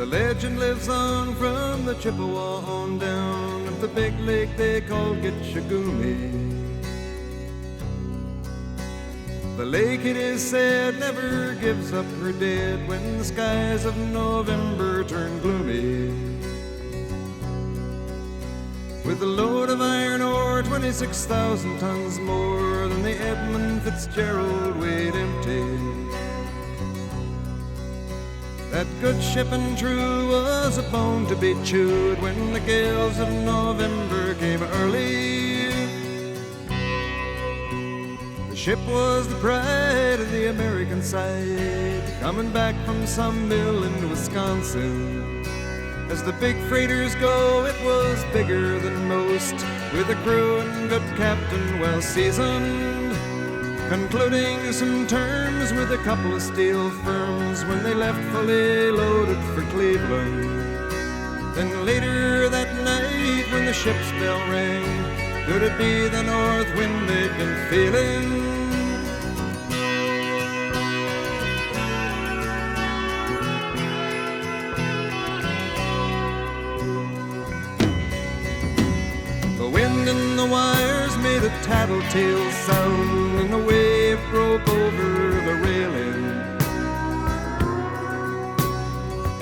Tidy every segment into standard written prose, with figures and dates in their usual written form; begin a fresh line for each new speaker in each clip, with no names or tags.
The legend lives on from the Chippewa on down of the big lake they call Gitchagumi. The lake, it is said, never gives up her dead when the skies of November turn gloomy. With a load of iron ore, 26,000 tons more than the Edmund Fitzgerald weighed empty. That good ship and true was a bone to be chewed when the gales of November came early. The ship was the pride of the American side, coming back from some mill in Wisconsin. As the big freighters go, it was bigger than most, with a crew and good captain well seasoned, concluding some terms with a couple of steel firms when they left fully loaded for Cleveland. Then later that night when the ship's bell rang, could it be the north wind they'd been feeling? The wind in the wires made a tattletale sound, and the wave broke over the railing.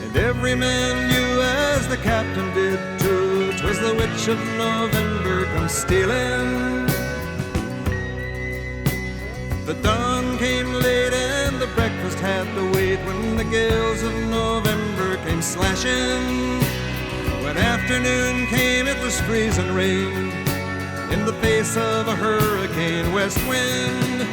And every man knew, as the captain did too, 'twas the witch of November come stealing. The dawn came late and the breakfast had to wait when the gales of November came slashing. When afternoon came, it was freezing rain in the face of a hurricane west wind.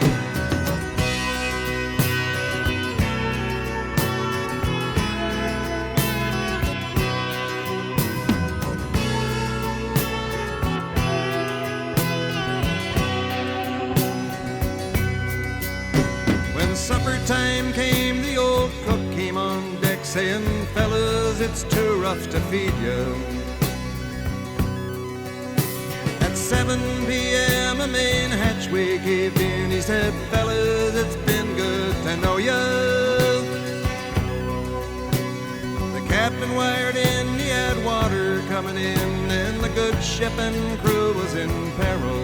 When supper time came, the old cook came on deck saying, "Fellas, it's too rough to feed you." At 7 p.m. a main hatchway caved in. He said, "Fellas, it's been good to know ya." The captain wired in, he had water coming in, and the good ship and crew was in peril.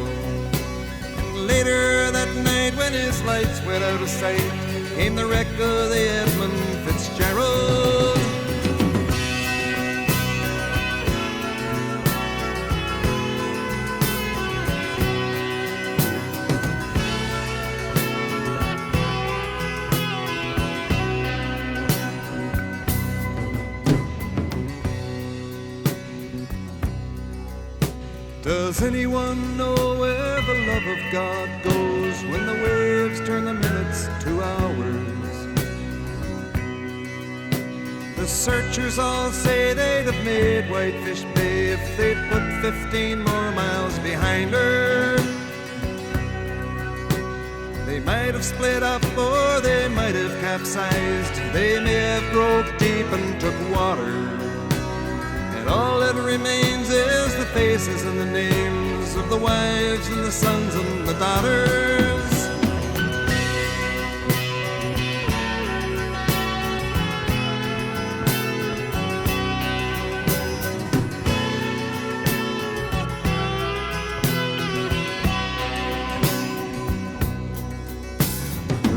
And later that night, when his lights went out of sight, came the wreck of the Edmund Fitzgerald. Does anyone know where the love of God goes when the waves turn the minutes to hours? The searchers all say they'd have made Whitefish Bay if they'd put 15 more miles behind her. They might have split up or they might have capsized. They may have broke deep and took water. And all that remains is the faces and the names of the wives and the sons and the daughters.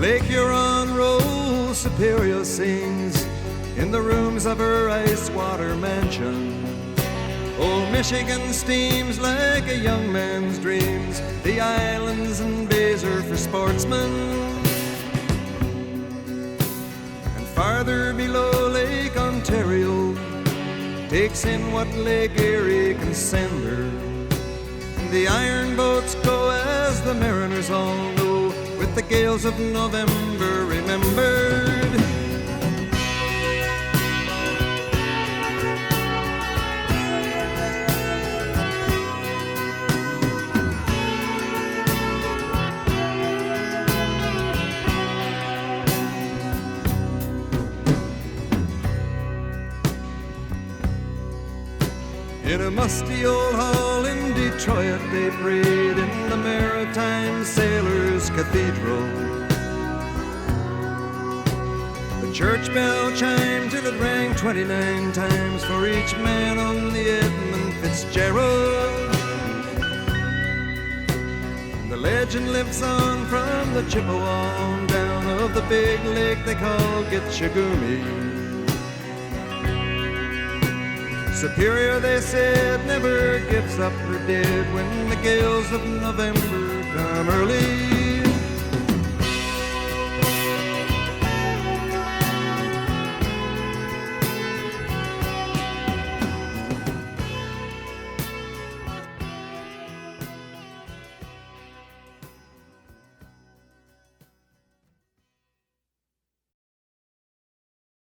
Lake Huron rolls, Superior sings in the rooms of her ice-water mansion. Old Michigan steams like a young man's dreams. The islands and bays are for sportsmen. And farther below, Lake Ontario takes in what Lake Erie can send her. And the iron boats go, as the mariners all know, with the gales of November remembered. In a musty old hall in Detroit they prayed in the Maritime Sailors' Cathedral. The church bell chimed till it rang 29 times for each man on the Edmund Fitzgerald. The legend lives on from the Chippewa on down of the big lake they call Gitchagumi. Superior, they said, never gives up her dead when the gales of November come early.